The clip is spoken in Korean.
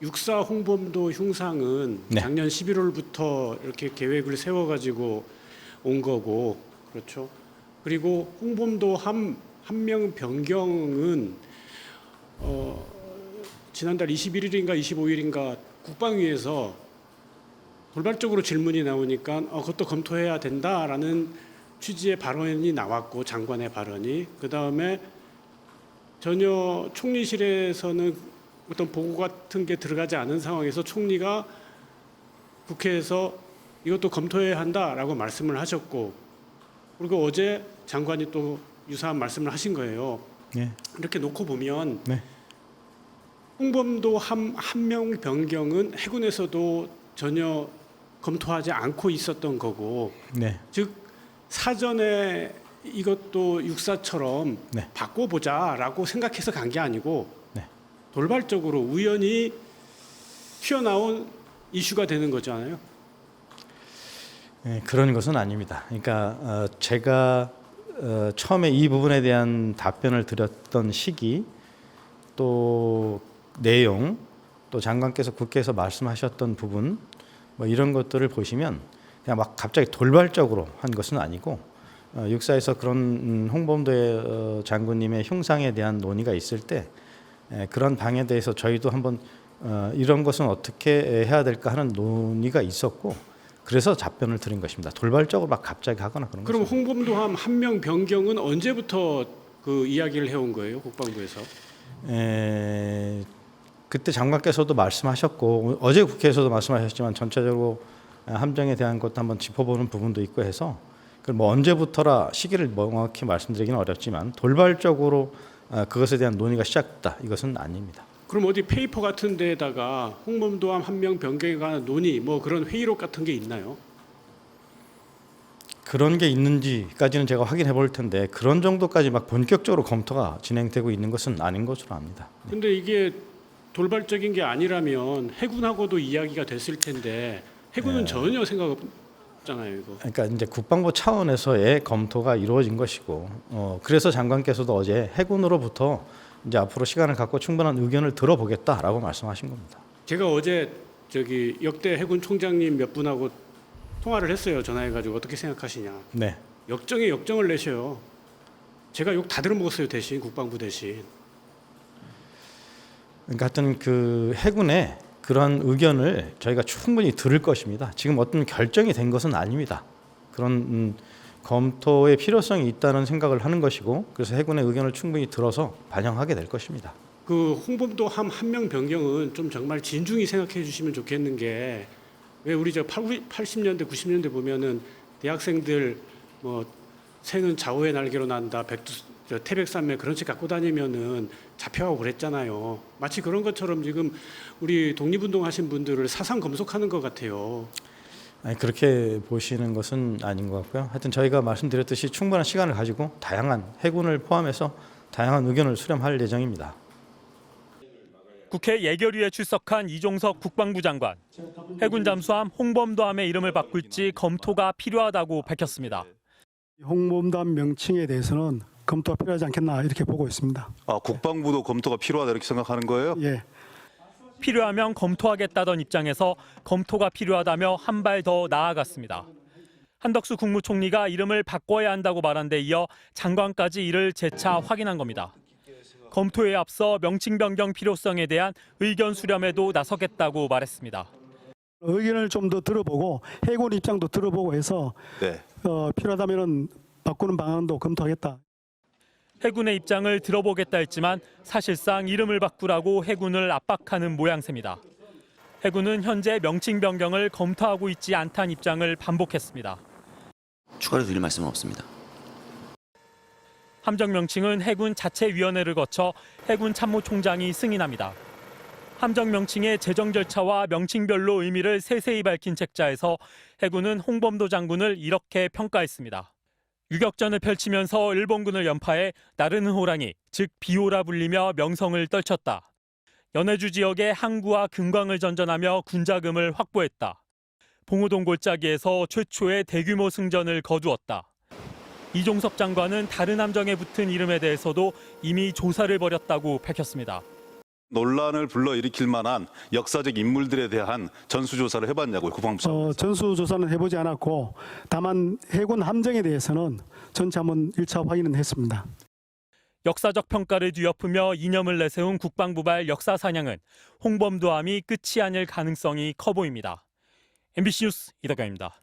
육사 홍범도 흉상은 네. 작년 11월부터 이렇게 계획을 세워가지고 온 거고, 그렇죠. 그리고 홍범도 함명 변경은 지난달 21일인가 25일인가 국방위에서 돌발적으로 질문이 나오니까 그것도 검토해야 된다라는 취지의 발언이 나왔고, 장관의 발언이. 그다음에 전혀 총리실에서는 어떤 보고 같은 게 들어가지 않은 상황에서 총리가 국회에서 이것도 검토해야 한다라고 말씀을 하셨고, 그리고 어제 장관이 또 유사한 말씀을 하신 거예요. 네. 이렇게 놓고 보면 네. 홍범도 함명 변경은 해군에서도 전혀 검토하지 않고 있었던 거고, 네. 즉 사전에 이것도 육사처럼 네. 바꿔보자라고 생각해서 간 게 아니고 네. 돌발적으로 우연히 튀어나온 이슈가 되는 거잖아요. 네, 그런 것은 아닙니다. 그러니까 제가 처음에 이 부분에 대한 답변을 드렸던 시기, 또 내용, 또 장관께서 국회에서 말씀하셨던 부분, 뭐 이런 것들을 보시면 그냥 막 갑자기 돌발적으로 한 것은 아니고, 육사에서 그런 홍범도 장군님의 흉상에 대한 논의가 있을 때 그런 방에 대해서 저희도 한번 이런 것은 어떻게 해야 될까 하는 논의가 있었고, 그래서 답변을 드린 것입니다. 돌발적으로 막 갑자기 하거나 그런 그럼 것은. 홍범도 함명 변경은 언제부터 그 이야기를 해온 거예요, 국방부에서? 그때 장관께서도 말씀하셨고, 어제 국회에서도 말씀하셨지만 전체적으로 함정에 대한 것도 한번 짚어보는 부분도 있고 해서, 뭐 언제부터라 시기를 명확히 말씀드리기는 어렵지만 돌발적으로 그것에 대한 논의가 시작됐다, 이것은 아닙니다. 그럼 어디 페이퍼 같은 데에다가 홍범도 함명 변경에 관한 논의, 뭐 그런 회의록 같은 게 있나요? 그런 게 있는지까지는 제가 확인해 볼 텐데, 그런 정도까지 막 본격적으로 검토가 진행되고 있는 것은 아닌 것으로 압니다. 근데 이게 돌발적인 게 아니라면 해군하고도 이야기가 됐을 텐데 해군은 전혀 생각 없잖아요, 이거. 그러니까 이제 국방부 차원에서의 검토가 이루어진 것이고, 그래서 장관께서도 어제 해군으로부터 이제 앞으로 시간을 갖고 충분한 의견을 들어보겠다라고 말씀하신 겁니다. 제가 어제 역대 해군 총장님 몇 분하고 통화를 했어요. 전화해가지고 어떻게 생각하시냐. 네. 역정에 역정을 내셔요. 제가 욕 다 들어먹었어요, 대신 국방부 대신. 그러니까 하여튼 그 해군의 그런 의견을 저희가 충분히 들을 것입니다. 지금 어떤 결정이 된 것은 아닙니다. 그런 검토의 필요성이 있다는 생각을 하는 것이고, 그래서 해군의 의견을 충분히 들어서 반영하게 될 것입니다. 그 홍범도 함명 변경은 좀 정말 진중히 생각해 주시면 좋겠는 게, 왜 우리 80년대 90년대 보면은 대학생들 뭐 새는 좌우의 날개로 난다, 태백산맥 그런 책 갖고 다니면은 잡혀가고 그랬잖아요. 마치 그런 것처럼 지금 우리 독립운동 하신 분들을 사상 검속하는 것 같아요. 아니, 그렇게 보시는 것은 아닌 것 같고요. 하여튼 저희가 말씀드렸듯이 충분한 시간을 가지고 다양한 해군을 포함해서 다양한 의견을 수렴할 예정입니다. 국회 예결위에 출석한 이종석 국방부 장관. 해군 잠수함 홍범도함의 이름을 바꿀지 검토가 필요하다고 밝혔습니다. 홍범도함 명칭에 대해서는 검토가 필요하지 않겠나 이렇게 보고 있습니다. 국방부도 검토가 필요하다 이렇게 생각하는 거예요? 예. 필요하면 검토하겠다던 입장에서 검토가 필요하다며 한 발 더 나아갔습니다. 한덕수 국무총리가 이름을 바꿔야 한다고 말한 데 이어 장관까지 이를 재차 확인한 겁니다. 검토에 앞서 명칭 변경 필요성에 대한 의견 수렴에도 나서겠다고 말했습니다. 의견을 좀 더 들어보고 해군 입장도 들어보고 해서 네. 필요하다면 바꾸는 방안도 검토하겠다. 해군의 입장을 들어보겠다 했지만 사실상 이름을 바꾸라고 해군을 압박하는 모양새입니다. 해군은 현재 명칭 변경을 검토하고 있지 않다는 입장을 반복했습니다. 추가로 드릴 말씀은 없습니다. 함정 명칭은 해군 자체위원회를 거쳐 해군 참모총장이 승인합니다. 함정 명칭의 제정 절차와 명칭별로 의미를 세세히 밝힌 책자에서 해군은 홍범도 장군을 이렇게 평가했습니다. 유격전을 펼치면서 일본군을 연파해 나르는 호랑이, 즉 비호라 불리며 명성을 떨쳤다. 연해주 지역에 항구와 금광을 전전하며 군자금을 확보했다. 봉오동 골짜기에서 최초의 대규모 승전을 거두었다. 이종석 장관은 다른 함정에 붙은 이름에 대해서도 이미 조사를 벌였다고 밝혔습니다. 논란을 불러일으킬 만한 역사적 인물들에 대한 전수조사를 해봤냐고요, 국방부 차원에서. 전수조사는 해보지 않았고 다만 해군 함정에 대해서는 전체 한번 1차 확인은 했습니다. 역사적 평가를 뒤엎으며 이념을 내세운 국방부발 역사 사냥은 홍범도함이 끝이 아닐 가능성이 커 보입니다. MBC 뉴스 이덕경입니다.